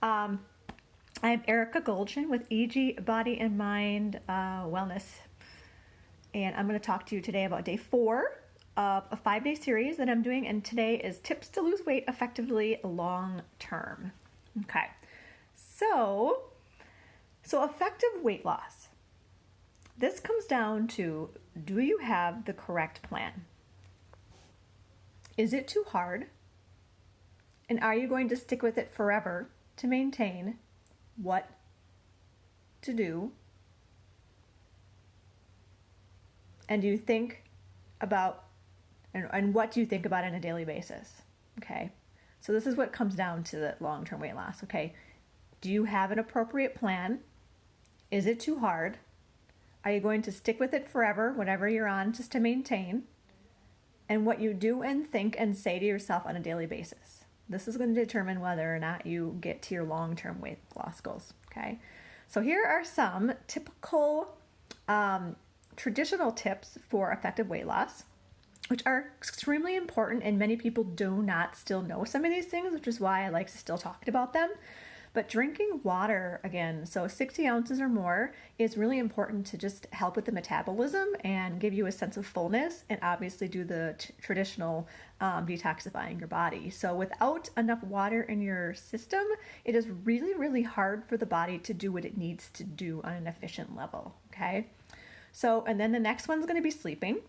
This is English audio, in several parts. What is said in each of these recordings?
I'm Erika with EG Body and Mind Wellness, and I'm going to talk to you today about day 4 of a 5-day series that I'm doing, and today is tips to lose weight effectively long term. Okay, so effective weight loss. This comes down to, do you have the correct plan? Is it too hard? And are you going to stick with it forever to maintain what to do? And do you think about, and what do you think about on a daily basis? Okay, so this is what comes down to the long-term weight loss. Okay, do you have an appropriate plan? Is it too hard? Are you going to stick with it forever, whatever you're on, just to maintain? And what you do and think and say to yourself on a daily basis. This is going to determine whether or not you get to your long-term weight loss goals. Okay, so here are some typical traditional tips for effective weight loss, which are extremely important, and many people do not still know some of these things, which is why I like to still talk about them. But drinking water, again, so 60 ounces or more, is really important to just help with the metabolism and give you a sense of fullness, and obviously do the traditional detoxifying your body. So without enough water in your system, it is really, really hard for the body to do what it needs to do on an efficient level, okay? So, and then the next one's going to be sleeping.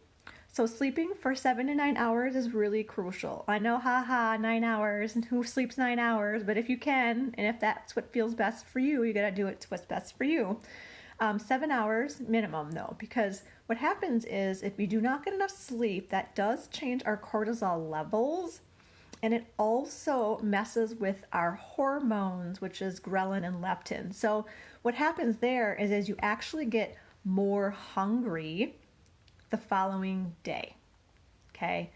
So sleeping for 7 to 9 hours is really crucial. I know, 9 hours, and who sleeps 9 hours? But if you can, and if that's what feels best for you, you gotta do it to what's best for you. 7 hours minimum though, because what happens is if we do not get enough sleep, that does change our cortisol levels, and it also messes with our hormones, which is ghrelin and leptin. So what happens there is you actually get more hungry the following day. Okay,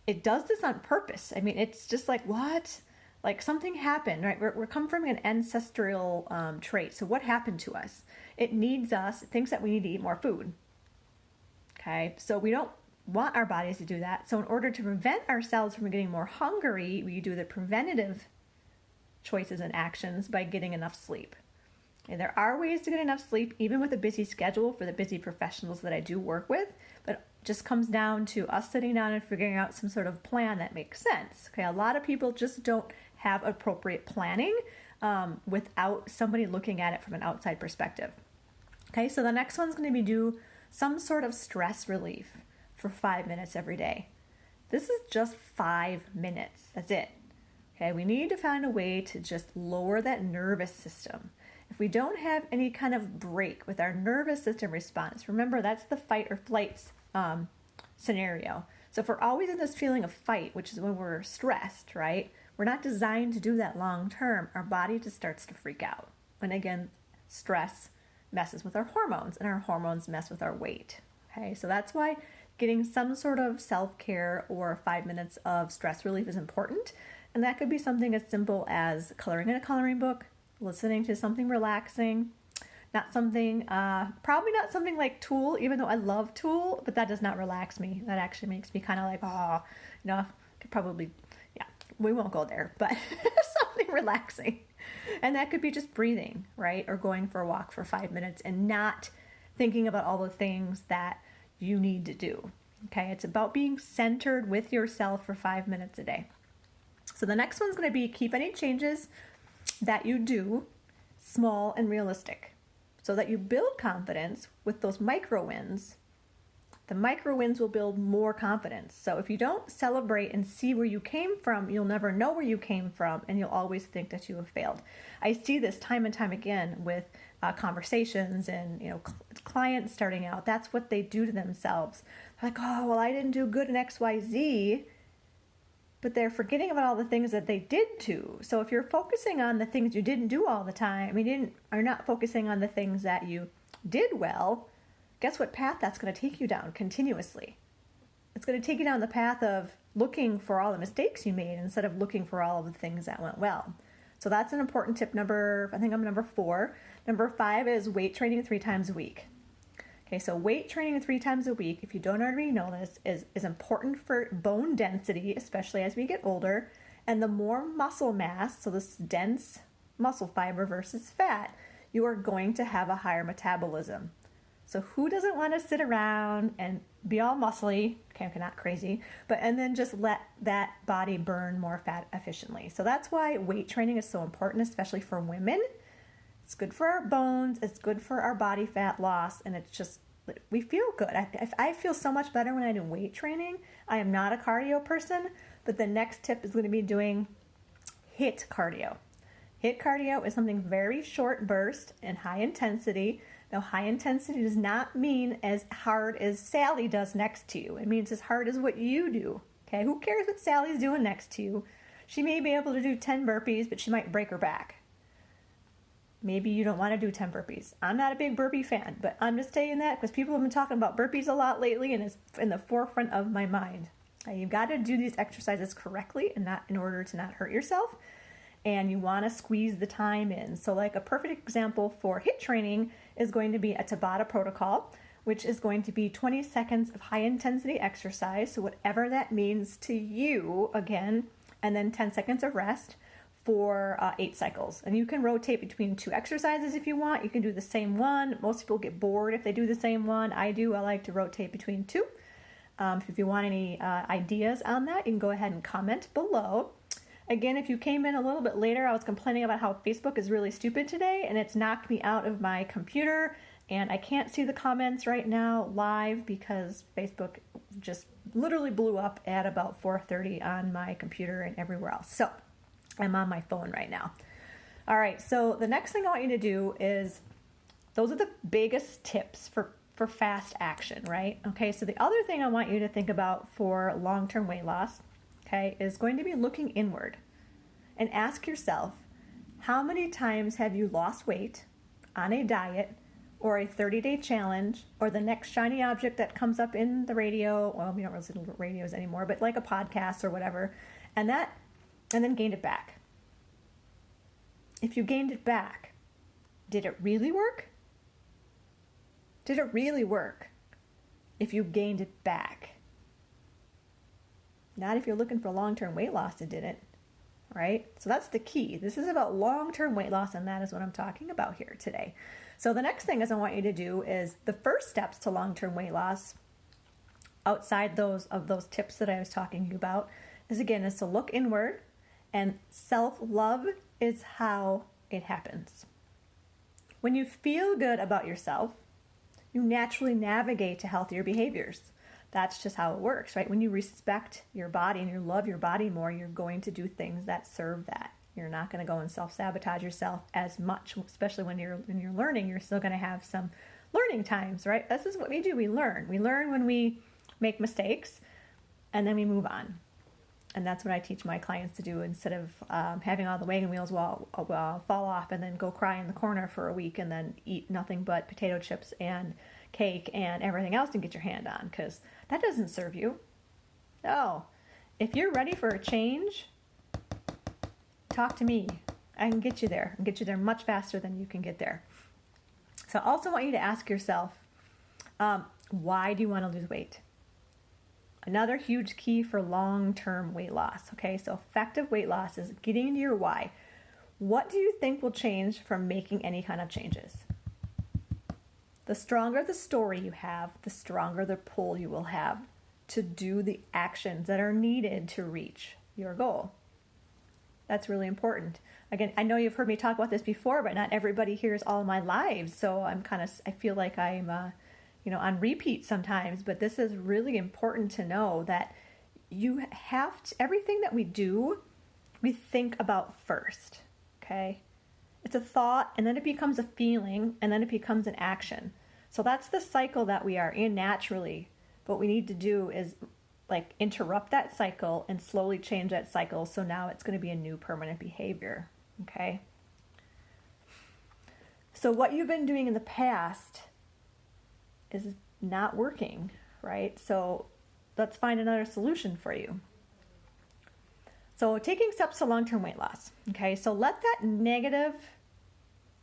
it does this on purpose. I mean, it's just like, what? Like something happened, right? We're come from an ancestral trait. So what happened to us? It thinks that we need to eat more food. Okay, so we don't want our bodies to do that. So in order to prevent ourselves from getting more hungry, we do the preventative choices and actions by getting enough sleep. And there are ways to get enough sleep, even with a busy schedule for the busy professionals that I do work with, but it just comes down to us sitting down and figuring out some sort of plan that makes sense. Okay, a lot of people just don't have appropriate planning without somebody looking at it from an outside perspective. Okay, so the next one's going to be do some sort of stress relief for 5 minutes every day. This is just 5 minutes. That's it. Okay, we need to find a way to just lower that nervous system. If we don't have any kind of break with our nervous system response, remember that's the fight or flight scenario. So if we're always in this feeling of fight, which is when we're stressed, right? We're not designed to do that long term. Our body just starts to freak out. And again, stress messes with our hormones, and our hormones mess with our weight. Okay, so that's why getting some sort of self-care or 5 minutes of stress relief is important. And that could be something as simple as coloring in a coloring book, listening to something relaxing, probably not something like Tool, even though I love Tool, but that does not relax me. That actually makes me kind of like, could probably, we won't go there, but something relaxing. And that could be just breathing, right? Or going for a walk for 5 minutes and not thinking about all the things that you need to do. Okay, it's about being centered with yourself for 5 minutes a day. So the next one's going to be keep any changes that you do small and realistic, so that you build confidence with those micro wins. The micro wins will build more confidence. So if you don't celebrate and see where you came from, you'll never know where you came from, and you'll always think that you have failed. I see this time and time again with conversations and clients starting out. That's what they do to themselves. They're like, oh, well, I didn't do good in XYZ. But they're forgetting about all the things that they did do. So if you're focusing on the things you didn't do all the time, are not focusing on the things that you did well, guess what path that's going to take you down continuously? It's going to take you down the path of looking for all the mistakes you made instead of looking for all of the things that went well. So that's an important tip. I think I'm number 4. Number 5 is weight training 3 times a week. Okay, so weight training 3 times a week, if you don't already know this, is important for bone density, especially as we get older. And the more muscle mass, so this dense muscle fiber versus fat, you are going to have a higher metabolism. So who doesn't want to sit around and be all muscly, okay, not crazy, and then just let that body burn more fat efficiently. So that's why weight training is so important, especially for women. It's good for our bones, it's good for our body fat loss, and it's just, we feel good. I feel so much better when I do weight training. I am not a cardio person, but the next tip is going to be doing HIIT cardio. HIIT cardio is something very short burst and high intensity. Now, high intensity does not mean as hard as Sally does next to you. It means as hard as what you do. Okay, who cares what Sally's doing next to you? She may be able to do 10 burpees, but she might break her back. Maybe you don't want to do 10 burpees. I'm not a big burpee fan, but I'm just saying that because people have been talking about burpees a lot lately, and it's in the forefront of my mind. You've got to do these exercises correctly and not in order to not hurt yourself. And you want to squeeze the time in. So like a perfect example for HIIT training is going to be a Tabata protocol, which is going to be 20 seconds of high intensity exercise. So whatever that means to you, again, and then 10 seconds of rest for 8 cycles. And you can rotate between 2 exercises if you want. You can do the same one. Most people get bored if they do the same one. I do. I like to rotate between 2. If you want any ideas on that, you can go ahead and comment below. Again, if you came in a little bit later, I was complaining about how Facebook is really stupid today, and it's knocked me out of my computer, and I can't see the comments right now live because Facebook just literally blew up at about 4:30 on my computer and everywhere else. So I'm on my phone right now. All right, so the next thing I want you to do is, those are the biggest tips for fast action, right? Okay, so the other thing I want you to think about for long-term weight loss, okay, is going to be looking inward and ask yourself, how many times have you lost weight on a diet or a 30-day challenge or the next shiny object that comes up in the radio? Well, we don't really listen to radios anymore, but like a podcast or whatever, and then gained it back. If you gained it back, did it really work? Did it really work if you gained it back? Not if you're looking for long-term weight loss, it didn't, right? So that's the key. This is about long-term weight loss, and that is what I'm talking about here today. So the next thing is I want you to do is the first steps to long-term weight loss, outside those tips that I was talking to you about, is to look inward, and self-love is how it happens. When you feel good about yourself, you naturally navigate to healthier behaviors. That's just how it works, right? When you respect your body and you love your body more, you're going to do things that serve that. You're not going to go and self-sabotage yourself as much, especially when you're learning. You're still going to have some learning times, right? This is what we do. We learn. We learn when we make mistakes, and then we move on. And that's what I teach my clients to do, instead of having all the wagon wheels fall off and then go cry in the corner for a week and then eat nothing but potato chips and cake and everything else to get your hand on, because that doesn't serve you. No. If you're ready for a change, talk to me. I can get you there. I can get you there much faster than you can get there. So I also want you to ask yourself, why do you want to lose weight? Another huge key for long-term weight loss, okay? So effective weight loss is getting into your why. What do you think will change from making any kind of changes? The stronger the story you have, the stronger the pull you will have to do the actions that are needed to reach your goal. That's really important. Again, I know you've heard me talk about this before, but not everybody hears all my lives, so I feel like I'm on repeat sometimes, but this is really important to know that you have to, everything that we do, we think about first, okay? It's a thought, and then it becomes a feeling, and then it becomes an action. So that's the cycle that we are in naturally. What we need to do is interrupt that cycle and slowly change that cycle, so now it's going to be a new permanent behavior, okay? So what you've been doing in the past is not working, right? So let's find another solution for you. So taking steps to long-term weight loss, okay? So let that negative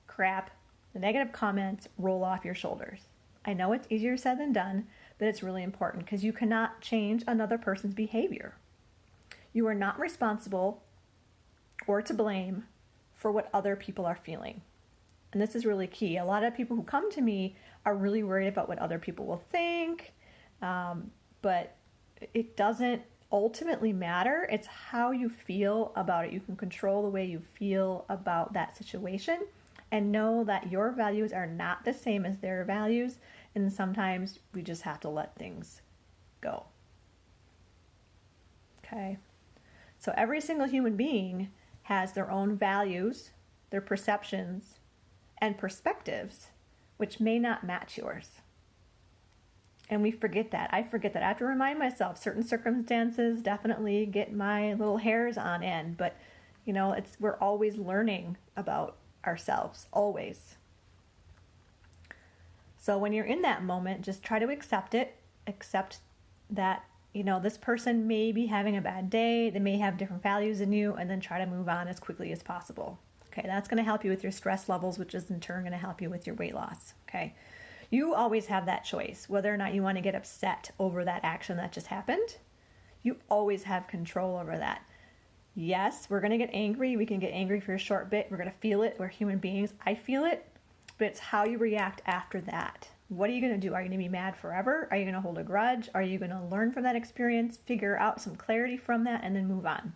crap, the negative comments, roll off your shoulders. I know it's easier said than done, but it's really important because you cannot change another person's behavior. You are not responsible or to blame for what other people are feeling. And this is really key. A lot of people who come to me are really worried about what other people will think, but it doesn't ultimately matter. It's how you feel about it. You can control the way you feel about that situation and know that your values are not the same as their values, and sometimes we just have to let things go. Okay? So every single human being has their own values, their perceptions, and perspectives, which may not match yours. And we forget that. I forget that. I have to remind myself certain circumstances definitely get my little hairs on end, but we're always learning about ourselves, always. So when you're in that moment, just try to accept it. Accept that, this person may be having a bad day. They may have different values than you, and then try to move on as quickly as possible. Okay, that's going to help you with your stress levels, which is in turn going to help you with your weight loss. Okay, you always have that choice, whether or not you want to get upset over that action that just happened. You always have control over that. Yes, we're going to get angry. We can get angry for a short bit. We're going to feel it. We're human beings. I feel it, but it's how you react after that. What are you going to do? Are you going to be mad forever? Are you going to hold a grudge? Are you going to learn from that experience, figure out some clarity from that, and then move on?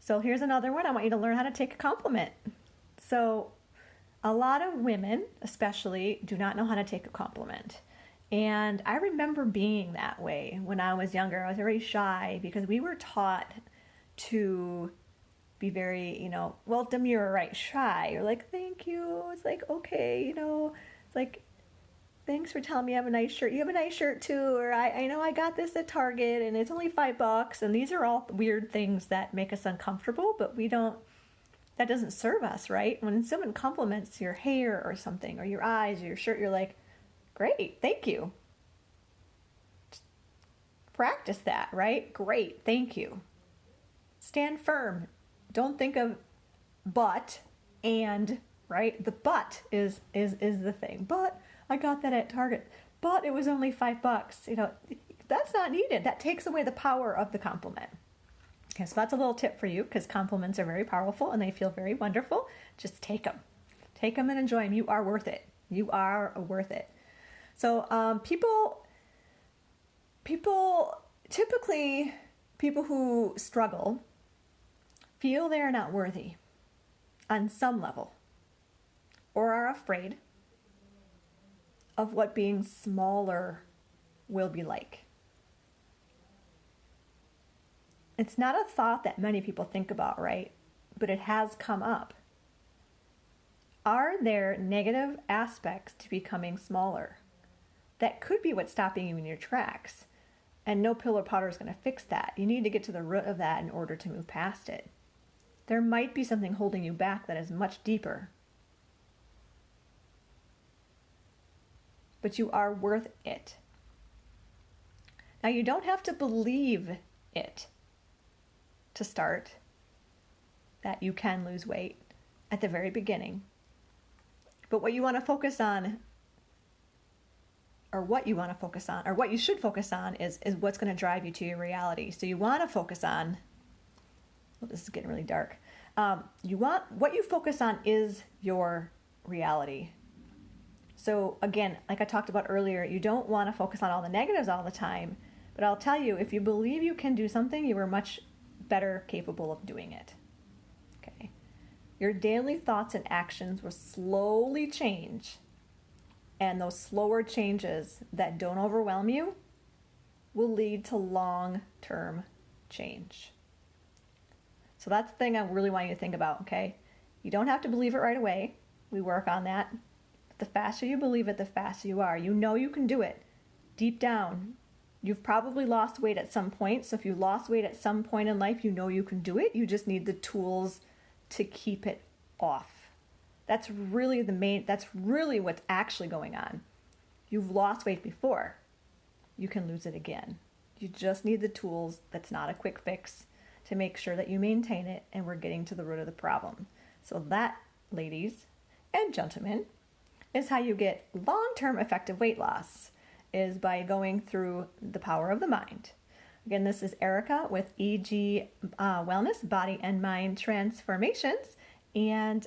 So here's another one. I want you to learn how to take a compliment. So a lot of women, especially, do not know how to take a compliment. And I remember being that way when I was younger. I was very shy because we were taught to be very, demure, right? Shy. You're like, thank you. It's like, okay, it's like, thanks for telling me I have a nice shirt. You have a nice shirt too. Or I know I got this at Target and it's only $5. And these are all weird things that make us uncomfortable, but that doesn't serve us, right? When someone compliments your hair or something, or your eyes or your shirt, you're like, great, thank you. Just practice that, right? Great, thank you. Stand firm. Don't think of but and, right? The but is the thing. But I got that at Target. But it was only $5. That's not needed. That takes away the power of the compliment. Okay, so that's a little tip for you, because compliments are very powerful and they feel very wonderful. Just take them. Take them and enjoy them. You are worth it. You are worth it. So typically people who struggle feel they are not worthy on some level, or are afraid of what being smaller will be like. It's not a thought that many people think about, right? But it has come up. Are there negative aspects to becoming smaller? That could be what's stopping you in your tracks. And no pill or powder is going to fix that. You need to get to the root of that in order to move past it. There might be something holding you back that is much deeper. But you are worth it. Now, you don't have to believe it to start that you can lose weight at the very beginning. But what you want to focus on, or what you should focus on is what's going to drive you to your reality. So you want to focus on, this is getting really dark. What you focus on is your reality. So again, like I talked about earlier, you don't want to focus on all the negatives all the time, but I'll tell you, if you believe you can do something, you are much better capable of doing it. Okay. Your daily thoughts and actions will slowly change, and those slower changes that don't overwhelm you will lead to long-term change. So that's the thing I really want you to think about, okay? You don't have to believe it right away. We work on that. But the faster you believe it, the faster you are. You know you can do it. Deep down, you've probably lost weight at some point. So if you lost weight at some point in life, you know you can do it. You just need the tools to keep it off. That's really what's actually going on. You've lost weight before. You can lose it again. You just need the tools. That's not a quick fix, to make sure that you maintain it and we're getting to the root of the problem. So that, ladies and gentlemen, is how you get long-term effective weight loss, is by going through the power of the mind. Again, this is Erika with EG Wellness, Body and Mind Transformations. And